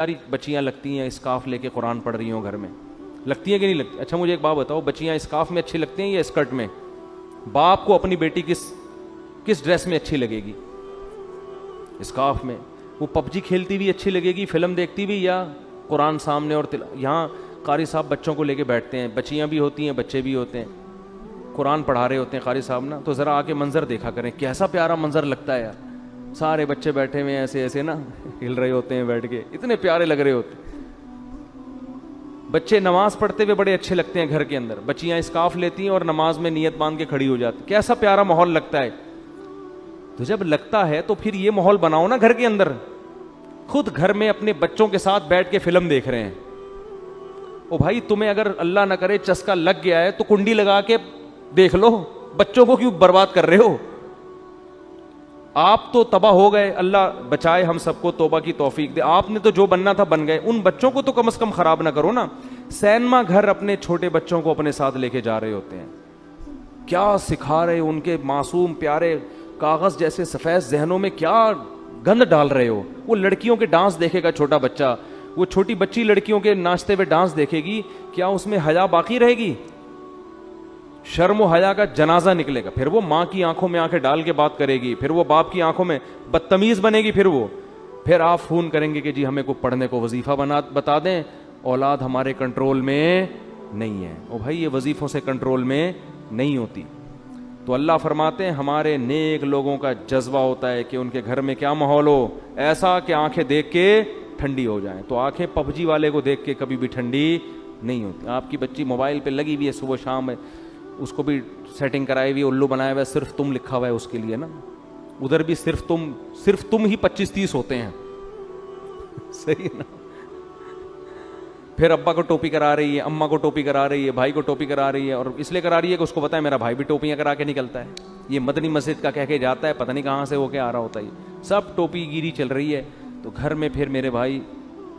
ساری بچیاں لگتی ہیں اسکارف لے کے قرآن پڑھ رہی ہوں گھر میں, لگتی ہیں کہ نہیں لگتی؟ اچھا مجھے ایک بات بتاؤ, بچیاں اسکارف میں اچھی لگتی ہیں یا اسکرٹ میں؟ باپ کو اپنی بیٹی کس ڈریس میں اچھی لگے گی؟ اسکارف میں. وہ پب جی کھیلتی بھی اچھی لگے گی, فلم دیکھتی بھی, یا قرآن سامنے اور یہاں قاری صاحب بچوں کو لے کے بیٹھتے ہیں, بچیاں بھی ہوتی ہیں بچے بھی ہوتے ہیں, قرآن پڑھا رہے ہوتے ہیں قاری صاحب نا, تو ذرا آ کے منظر دیکھا کریں, کیسا پیارا منظر لگتا ہے یار. سارے بچے بیٹھے ہوئے ہیں ایسے ایسے نا, ہل رہے ہوتے ہیں بیٹھ کے, اتنے پیارے لگ رہے ہوتے ہیں. بچے نماز پڑھتے ہوئے بڑے اچھے لگتے ہیں گھر کے اندر, بچیاں اسکارف لیتی ہیں اور نماز میں نیت باندھ کے کھڑی ہو جاتی, کیسا پیارا ماحول لگتا ہے. تو جب لگتا ہے تو پھر یہ ماحول بناؤ نا گھر کے اندر. خود گھر میں اپنے بچوں کے ساتھ بیٹھ کے فلم دیکھ رہے ہیں, او بھائی تمہیں اگر اللہ نہ کرے چسکا لگ گیا ہے تو کنڈی لگا کے دیکھ لو, بچوں کو کیوں برباد کر رہے ہو؟ آپ تو تباہ ہو گئے, اللہ بچائے ہم سب کو, توبہ کی توفیق دے. آپ نے تو جو بننا تھا بن گئے, ان بچوں کو تو کم از کم خراب نہ کرو نا. سینما گھر اپنے چھوٹے بچوں کو اپنے ساتھ لے کے جا رہے ہوتے ہیں, کیا سکھا رہے ہو ان کے معصوم پیارے کاغذ جیسے سفید ذہنوں میں, کیا گند ڈال رہے ہو. وہ لڑکیوں کے ڈانس دیکھے گا چھوٹا بچہ, وہ چھوٹی بچی لڑکیوں کے ناچتے ہوئے ڈانس دیکھے گی, کیا اس میں حیا باقی رہے گی؟ شرم و حیا کا جنازہ نکلے گا. پھر وہ ماں کی آنکھوں میں آنکھیں ڈال کے بات کرے گی, پھر وہ باپ کی آنکھوں میں بدتمیز بنے گی, پھر آپ فون کریں گے کہ جی ہمیں کو پڑھنے کو وظیفہ بتا دیں. اولاد ہمارے کنٹرول میں نہیں ہے. او بھائی یہ وظیفوں سے کنٹرول میں نہیں ہوتی. تو اللہ فرماتے ہیں ہمارے نیک لوگوں کا جذبہ ہوتا ہے کہ ان کے گھر میں کیا ماحول ہو, ایسا کہ آنکھیں دیکھ کے ٹھنڈی ہو جائیں. تو آنکھیں پب جی والے کو دیکھ کے کبھی بھی ٹھنڈی نہیں ہوتی. آپ کی بچی موبائل پہ لگی ہوئی ہے صبح شام ہے, اس کو بھی سیٹنگ کرائی ہوئی, الو بنایا ہوا ہے, صرف تم لکھا ہوا ہے اس کے لیے نا, ادھر بھی صرف تم ہی 25-30 ہوتے ہیں, صحیح ہے نا. پھر ابا کو ٹوپی کرا رہی ہے, اماں کو ٹوپی کرا رہی ہے, بھائی کو ٹوپی کرا رہی ہے, اور اس لیے کرا رہی ہے کہ اس کو پتا ہے میرا بھائی بھی ٹوپیاں کرا کے نکلتا ہے, یہ مدنی مسجد کا کہہ کے جاتا ہے, پتہ نہیں کہاں سے ہو کے آ رہا ہوتا ہے. سب ٹوپی گیری چل رہی ہے. تو گھر میں پھر میرے بھائی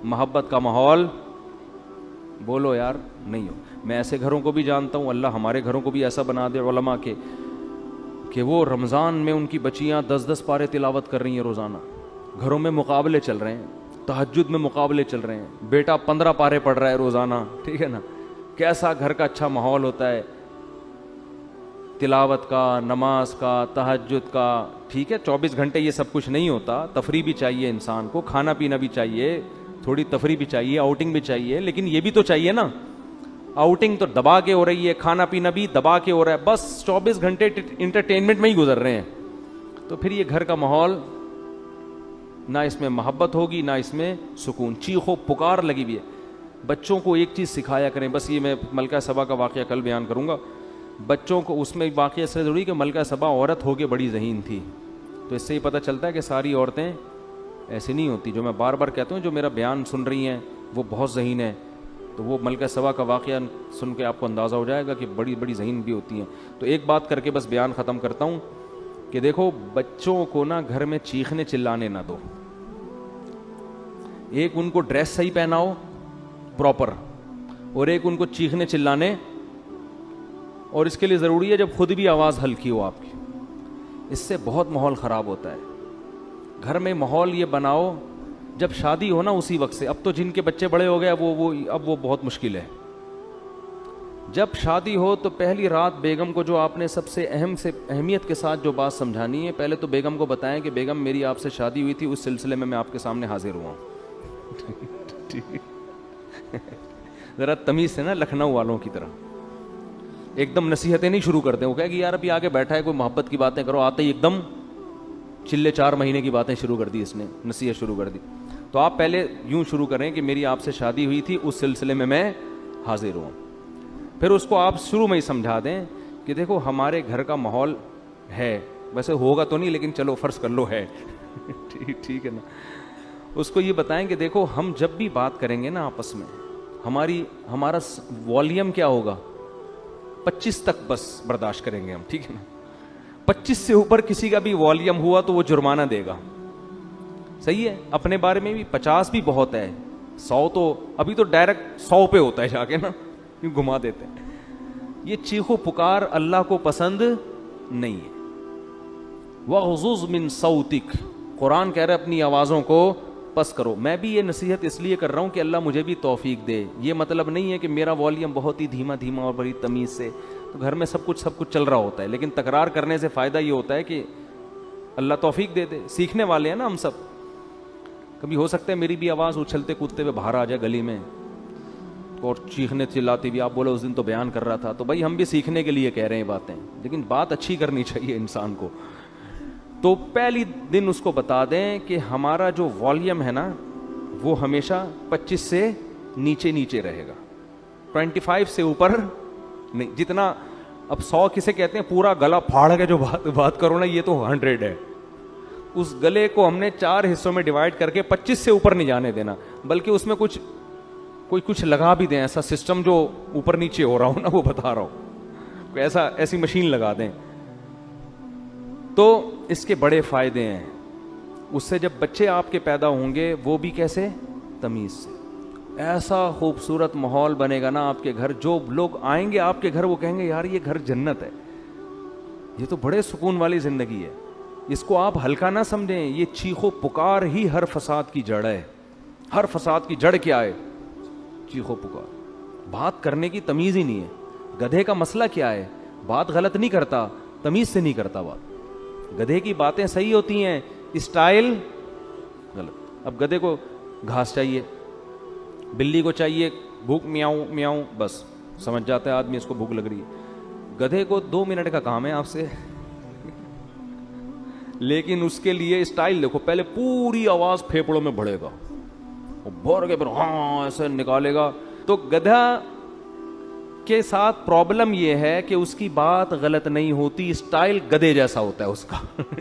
محبت کا ماحول بولو یار نہیں ہو. میں ایسے گھروں کو بھی جانتا ہوں, اللہ ہمارے گھروں کو بھی ایسا بنا دے علماء کے کہ وہ رمضان میں ان کی بچیاں 10-10 پارے تلاوت کر رہی ہیں روزانہ, گھروں میں مقابلے چل رہے ہیں, تہجد میں مقابلے چل رہے ہیں, بیٹا 15 پارے پڑھ رہا ہے روزانہ, ٹھیک ہے نا. کیسا گھر کا اچھا ماحول ہوتا ہے تلاوت کا, نماز کا, تہجد کا. ٹھیک ہے 24 گھنٹے یہ سب کچھ نہیں ہوتا, تفریح بھی چاہیے انسان کو, کھانا پینا بھی چاہیے, تھوڑی تفریح بھی چاہیے, آؤٹنگ بھی چاہیے, لیکن یہ بھی تو چاہیے نا. آؤٹنگ تو دبا کے ہو رہی ہے, کھانا پینا بھی دبا کے ہو رہا ہے, بس 24 گھنٹے انٹرٹینمنٹ میں ہی گزر رہے ہیں. تو پھر یہ گھر کا ماحول نہ اس میں محبت ہوگی نہ اس میں سکون, چیخو پکار لگی ہوئی ہے. بچوں کو ایک چیز سکھایا کریں, بس یہ میں ملکہ سبا کا واقعہ کل بیان کروں گا. بچوں کو اس میں واقعہ سے ضروری کہ ملکہ سبا عورت ہو کے بڑی ذہین تھی, تو اس سے ہی پتہ چلتا ہے کہ ساری عورتیں ایسی نہیں ہوتی. جو میں بار بار کہتا ہوں, جو میرا بیان سن رہی ہیں وہ بہت ذہین ہے, تو وہ ملکہ سبا کا واقعہ سن کے آپ کو اندازہ ہو جائے گا کہ بڑی بڑی ذہین بھی ہوتی ہیں. تو ایک بات کر کے بس بیان ختم کرتا ہوں کہ دیکھو بچوں کو نا گھر میں چیخنے چلانے نہ دو. ایک ان کو ڈریس صحیح پہناؤ پراپر, اور ایک ان کو چیخنے چلانے, اور اس کے لیے ضروری ہے جب خود بھی آواز ہلکی ہو آپ کی, اس سے بہت ماحول خراب ہوتا ہے. گھر میں ماحول یہ بناؤ جب شادی ہو نا اسی وقت سے. اب تو جن کے بچے بڑے ہو گئے اب وہ بہت مشکل ہے. جب شادی ہو تو پہلی رات بیگم کو جو آپ نے سب سے اہمیت کے ساتھ جو بات سمجھانی ہے, پہلے تو بیگم کو بتائیں کہ بیگم میری آپ سے شادی ہوئی تھی, اس سلسلے میں آپ کے سامنے حاضر ہوا ہوں. ذرا تمیز سے نا, لکھنؤ والوں کی طرح ایک دم نصیحتیں نہیں شروع کرتے. وہ کہے کہ یار ابھی آگے بیٹھا ہے کوئی محبت کی باتیں کرو, آتے ہی ایک دم چلے 4 مہینے کی باتیں شروع کر دی, اس نے نصیحت شروع کر دی. تو آپ پہلے یوں شروع کریں کہ میری آپ سے شادی ہوئی تھی, اس سلسلے میں حاضر ہوں. پھر اس کو آپ شروع میں ہی سمجھا دیں کہ دیکھو ہمارے گھر کا ماحول ہے, ویسے ہوگا تو نہیں لیکن چلو فرض کر لو ہے. ٹھیک ہے نا. اس کو یہ بتائیں کہ دیکھو ہم جب بھی بات کریں گے نا آپس میں, ہمارا والیوم کیا ہوگا, 25 تک بس برداشت کریں گے ہم, ٹھیک ہے نا. 25 سے اوپر کسی کا بھی والیوم ہوا تو وہ جرمانہ دے گا. صحیح ہے. اپنے بارے میں بھی 50 بھی بہت ہے, 100 تو ابھی تو ڈائریکٹ 100 پہ ہوتا ہے جا کے نا, کیوں گھما دیتے ہیں. یہ چیخو پکار اللہ کو پسند نہیں ہے. وَغْضُضْ مِن صَوْتِكَ, قرآن کہہ رہا ہے اپنی آوازوں کو پس کرو. میں بھی یہ نصیحت اس لیے کر رہا ہوں کہ اللہ مجھے بھی توفیق دے. یہ مطلب نہیں ہے کہ میرا والیوم بہت ہی دھیما دھیما اور بڑی تمیز سے, تو گھر میں سب کچھ چل رہا ہوتا ہے, لیکن تکرار کرنے سے فائدہ یہ ہوتا ہے کہ اللہ توفیق دے دے. سیکھنے والے ہیں نا ہم سب. کبھی ہو سکتا ہے میری بھی آواز اچھلتے کودتے ہوئے باہر آ جائے گلی میں اور چیخنے چلاتی بھی, آپ بولے اس دن تو بیان کر رہا تھا, تو بھائی ہم بھی سیکھنے کے لیے کہہ رہے ہیں باتیں, لیکن بات اچھی کرنی چاہیے انسان کو. تو پہلی دن اس کو بتا دیں کہ ہمارا جو والیوم ہے نا وہ ہمیشہ 25 سے نیچے رہے گا, 25 سے اوپر نہیں. جتنا اب 100 کسے کہتے ہیں پورا گلا پھاڑ کے جو بات کرو نا, یہ تو 100 ہے. اس گلے کو ہم نے 4 حصوں میں ڈیوائڈ کر کے 25 سے اوپر نہیں جانے دینا, بلکہ اس میں کچھ لگا بھی دیں, ایسا سسٹم جو اوپر نیچے ہو رہا ہو نا, وہ بتا رہا ہوں, کوئی ایسی مشین لگا دیں. تو اس کے بڑے فائدے ہیں. اس سے جب بچے آپ کے پیدا ہوں گے وہ بھی کیسے, تمیز سے. ایسا خوبصورت ماحول بنے گا نا آپ کے گھر, جو لوگ آئیں گے آپ کے گھر وہ کہیں گے یار یہ گھر جنت ہے, یہ تو بڑے سکون والی زندگی ہے. اس کو آپ ہلکا نہ سمجھیں, یہ چیخ و پکار ہی ہر فساد کی جڑ ہے. ہر فساد کی جڑ کیا ہے, چیخ و پکار. بات کرنے کی تمیز ہی نہیں ہے. گدھے کا مسئلہ کیا ہے, بات غلط نہیں کرتا, تمیز سے نہیں کرتا بات. گدھے کی باتیں صحیح ہوتی ہیں, اسٹائل غلط. اب گدھے کو گھاس چاہیے, بلی کو چاہیے بھوک میاؤں میاؤں, بس سمجھ جاتا ہے آدمی اس کو بھوک لگ رہی ہے. گدھے کو 2 منٹ کا کام ہے آپ سے, لیکن اس کے لیے اسٹائل دیکھو, پہلے پوری آواز پھیپڑوں میں بڑھے گا, بھر کے پھر ہاں ایسے نکالے گا. تو گدھا کے ساتھ پرابلم یہ ہے کہ اس کی بات غلط نہیں ہوتی, اسٹائل گدھے جیسا ہوتا ہے اس کا.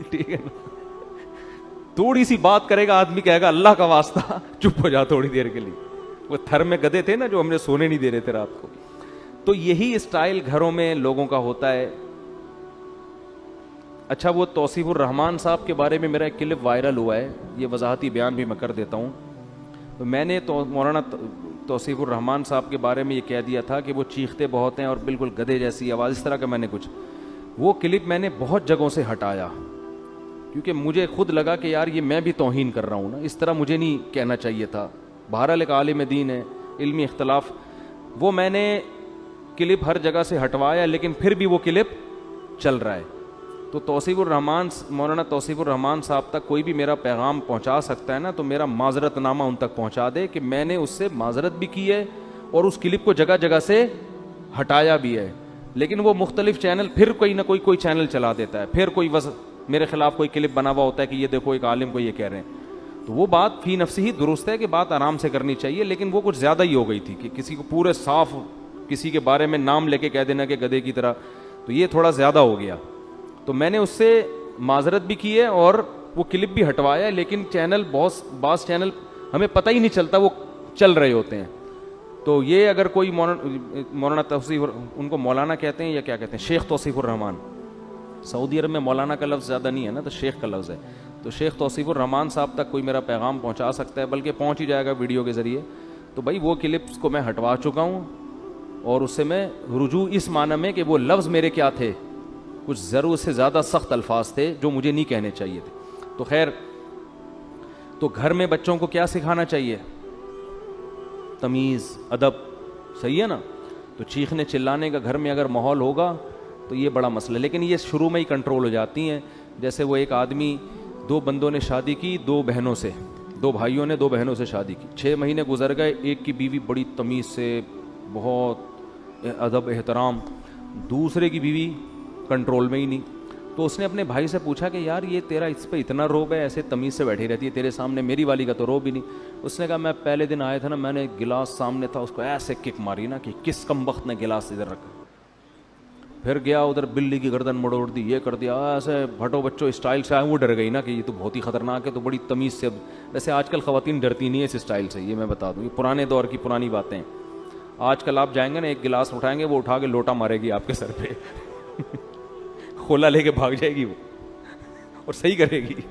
ٹھیک ہے نا, تھوڑی سی بات کرے گا آدمی کہے گا اللہ کا واسطہ چپ ہو جا تھوڑی دیر کے لیے. وہ تھر میں گدھے تھے نا جو ہم نے سونے نہیں دے رہے تھے رات کو. تو یہی اسٹائل گھروں میں لوگوں کا ہوتا ہے. اچھا, وہ توصیف الرحمان صاحب کے بارے میں میرا ایک کلپ وائرل ہوا ہے, یہ وضاحتی بیان بھی میں کر دیتا ہوں. تو میں نے مولانا توصیف الرحمان صاحب کے بارے میں یہ کہہ دیا تھا کہ وہ چیختے بہت ہیں اور بالکل گدھے جیسی آواز, اس طرح کا میں نے کچھ. وہ کلپ میں نے بہت جگہوں سے ہٹایا کیونکہ مجھے خود لگا کہ یار یہ میں بھی توہین کر رہا ہوں نا, اس طرح مجھے نہیں کہنا چاہیے تھا. بہرحال ایک عالم دین ہے, علمی اختلاف. وہ میں نے کلپ ہر جگہ سے ہٹوایا, لیکن پھر بھی وہ کلپ چل رہا ہے. تو توصیف الرحمان, مولانا توصیف الرحمان صاحب تک کوئی بھی میرا پیغام پہنچا سکتا ہے نا, تو میرا معذرت نامہ ان تک پہنچا دے کہ میں نے اس سے معذرت بھی کی ہے اور اس کلپ کو جگہ جگہ سے ہٹایا بھی ہے. لیکن وہ مختلف چینل پھر کوئی نہ کوئی چینل چلا دیتا ہے, پھر کوئی میرے خلاف کوئی کلپ بنا ہوا ہوتا ہے کہ یہ دیکھو ایک عالم کو یہ کہہ رہے ہیں. تو وہ بات فی نفسی ہی درست ہے کہ بات آرام سے کرنی چاہیے, لیکن وہ کچھ زیادہ ہی ہو گئی تھی کہ کسی کو پورے صاف کسی کے بارے میں نام لے کے کہہ دینا کہ گدھے کی طرح, تو یہ تھوڑا زیادہ ہو گیا. تو میں نے اس سے معذرت بھی کی ہے اور وہ کلپ بھی ہٹوایا ہے. لیکن چینل بعض چینل ہمیں پتہ ہی نہیں چلتا وہ چل رہے ہوتے ہیں. تو یہ اگر کوئی مولانا توصیف, ان کو مولانا کہتے ہیں یا کیا کہتے ہیں, شیخ توصیف الرحمان. سعودی عرب میں مولانا کا لفظ زیادہ نہیں ہے نا, تو شیخ کا لفظ ہے. تو شیخ توصیف الرحمان صاحب تک کوئی میرا پیغام پہنچا سکتا ہے, بلکہ پہنچ ہی جائے گا ویڈیو کے ذریعے. تو بھائی وہ کلپس کو میں ہٹوا چکا ہوں, اور اس سے میں رجوع اس معنی میں کہ وہ لفظ میرے کیا تھے, کچھ ضرورت سے زیادہ سخت الفاظ تھے جو مجھے نہیں کہنے چاہیے تھے. تو خیر, تو گھر میں بچوں کو کیا سکھانا چاہیے, تمیز, ادب, صحیح ہے نا. تو چیخنے چلانے کا گھر میں اگر ماحول ہوگا تو یہ بڑا مسئلہ. لیکن یہ شروع میں ہی کنٹرول ہو جاتی ہیں. جیسے وہ ایک آدمی, 2 بندوں نے شادی کی 2 بہنوں سے, 2 بھائیوں نے 2 بہنوں سے شادی کی. 6 مہینے گزر گئے, ایک کی بیوی بڑی تمیز سے, بہت ادب احترام, دوسرے کی بیوی کنٹرول میں ہی نہیں. تو اس نے اپنے بھائی سے پوچھا کہ یار یہ تیرا اس پہ اتنا روب ہے, ایسے تمیز سے بیٹھی رہتی ہے تیرے سامنے, میری والی کا تو روب ہی نہیں. اس نے کہا میں پہلے دن آیا تھا نا, میں نے گلاس سامنے تھا اس کو ایسے کک ماری نا کہ کس کم وقت نے گلاس ادھر رکھا. پھر گیا ادھر بلی کی گردن مڑوڑ دی, یہ کر دیا, ایسے بھٹو بچوں اسٹائل سے آئے. وہ ڈر گئی نا کہ یہ تو بہت ہی خطرناک ہے, تو بڑی تمیز سے. ویسے آج کل خواتین ڈرتی نہیں ہے اس اسٹائل سے, یہ میں بتا دوں, یہ پرانے دور کی پرانی باتیں. آج کل آپ جائیں گے نا, ایک گلاس اٹھائیں گے, وہ اٹھا کے لوٹا مارے گی آپ کے سر پہ, کھولا لے کے بھاگ جائے گی وہ, اور صحیح کرے گی.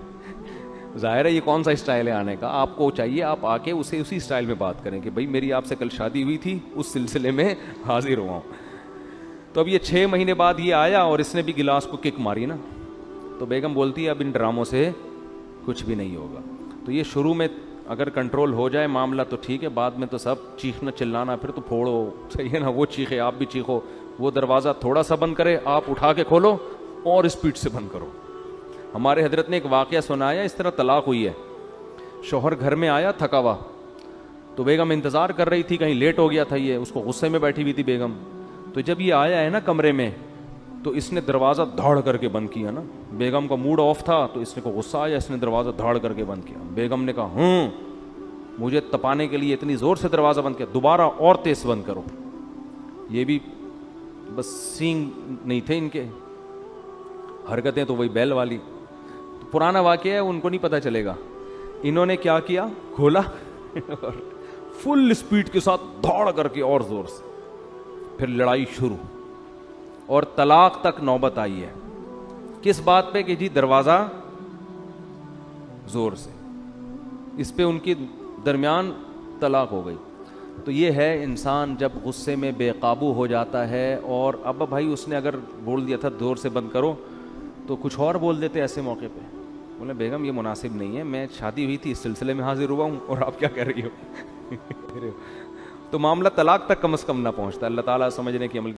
ظاہر ہے یہ کون سا اسٹائل ہے آنے کا. آپ کو چاہیے آپ آ کے اسے اسی اسٹائل میں بات کریں کہ بھائی میری آپ سے کل شادی ہوئی تھی, اس سلسلے میں حاضر ہوا ہوں. تو اب یہ 6 مہینے بعد یہ آیا اور اس نے بھی گلاس کو کک ماری نا. تو بیگم بولتی ہے اب ان ڈراموں سے کچھ بھی نہیں ہوگا. تو یہ شروع میں اگر کنٹرول ہو جائے معاملہ تو ٹھیک ہے, بعد میں تو سب چیخنا چلانا پھر تو پھوڑو, صحیح ہے نا, وہ چیخے آپ بھی چیخو, وہ دروازہ تھوڑا سا بند کرے آپ اٹھا کے کھولو اور اسپیڈ سے بند کرو. ہمارے حضرت نے ایک واقعہ سنایا, اس طرح طلاق ہوئی ہے. شوہر گھر میں آیا تھکا ہوا, تو بیگم انتظار کر رہی تھی, کہیں لیٹ ہو گیا تھا یہ, اس کو غصے میں بیٹھی ہوئی تھی بیگم. تو جب یہ آیا ہے نا کمرے میں, تو اس نے دروازہ دھاڑ کر کے بند کیا نا. بیگم کا موڈ آف تھا تو اس نے کو غصہ آیا, اس نے دروازہ دھاڑ کر کے بند کیا. بیگم نے کہا مجھے تپانے کے لیے اتنی زور سے دروازہ بند کیا, دوبارہ اور تیز بند کرو. یہ بھی بس سینگ نہیں تھے ان کے, حرکتیں تو وہی بیل والی. پرانا واقعہ ہے, ان کو نہیں پتا چلے گا. انہوں نے کیا کیا, کھولا فل اسپیڈ کے ساتھ دھاڑ کر کے اور زور سے, پھر لڑائی شروع اور طلاق تک نوبت آئی ہے. کس بات پہ کہ جی دروازہ زور سے, اس پہ ان کی درمیان طلاق ہو گئی. تو یہ ہے انسان جب غصے میں بے قابو ہو جاتا ہے, اور اب بھائی اس نے اگر بول دیا تھا زور سے بند کرو تو کچھ اور بول دیتے ایسے موقع پہ. بولے بیگم یہ مناسب نہیں ہے, میں شادی ہوئی تھی اس سلسلے میں حاضر ہوا ہوں اور آپ کیا کہہ رہی ہو. تو معاملہ طلاق تک کم از کم نہ پہنچتا. اللہ تعالیٰ سمجھنے کی عمل